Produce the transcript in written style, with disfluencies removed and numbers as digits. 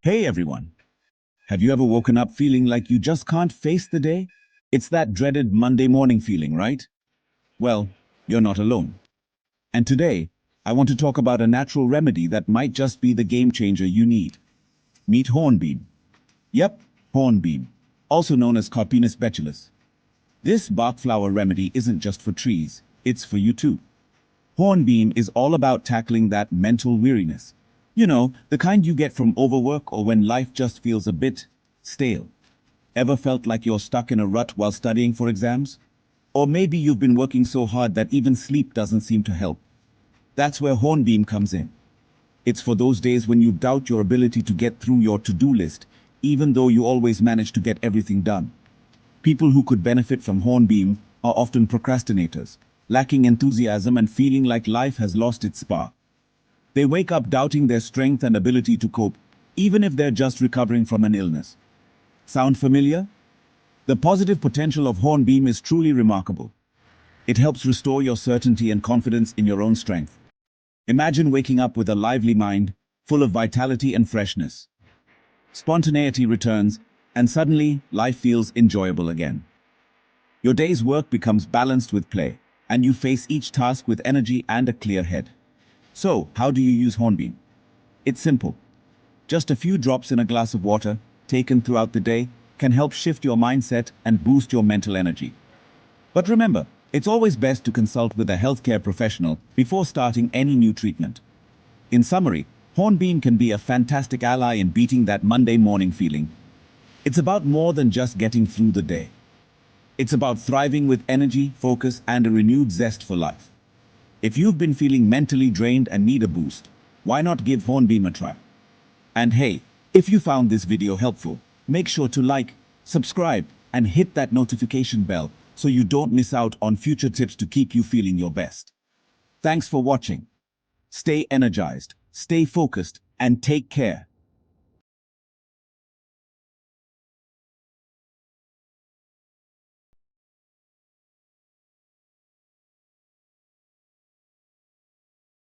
Hey everyone! Have you ever woken up feeling like you just can't face the day? It's that dreaded Monday morning feeling, right? Well, you're not alone. And today, I want to talk about a natural remedy that might just be the game changer you need. Meet Hornbeam. Yep, Hornbeam, also known as Carpinus betulus. This Bach flower remedy isn't just for trees, it's for you too. Hornbeam is all about tackling that mental weariness. You know, the kind you get from overwork or when life just feels a bit stale. Ever felt like you're stuck in a rut while studying for exams? Or maybe you've been working so hard that even sleep doesn't seem to help. That's where Hornbeam comes in. It's for those days when you doubt your ability to get through your to-do list, even though you always manage to get everything done. People who could benefit from Hornbeam are often procrastinators, lacking enthusiasm and feeling like life has lost its spark. They wake up doubting their strength and ability to cope, even if they're just recovering from an illness. Sound familiar? The positive potential of Hornbeam is truly remarkable. It helps restore your certainty and confidence in your own strength. Imagine waking up with a lively mind, full of vitality and freshness. Spontaneity returns, and suddenly, life feels enjoyable again. Your day's work becomes balanced with play, and you face each task with energy and a clear head. So, how do you use Hornbeam? It's simple. Just a few drops in a glass of water, taken throughout the day, can help shift your mindset and boost your mental energy. But remember, it's always best to consult with a healthcare professional before starting any new treatment. In summary, Hornbeam can be a fantastic ally in beating that Monday morning feeling. It's about more than just getting through the day. It's about thriving with energy, focus, and a renewed zest for life. If you've been feeling mentally drained and need a boost, why not give Hornbeam a try? And hey, if you found this video helpful, make sure to like, subscribe, and hit that notification bell so you don't miss out on future tips to keep you feeling your best. Thanks for watching. Stay energized, stay focused, and take care.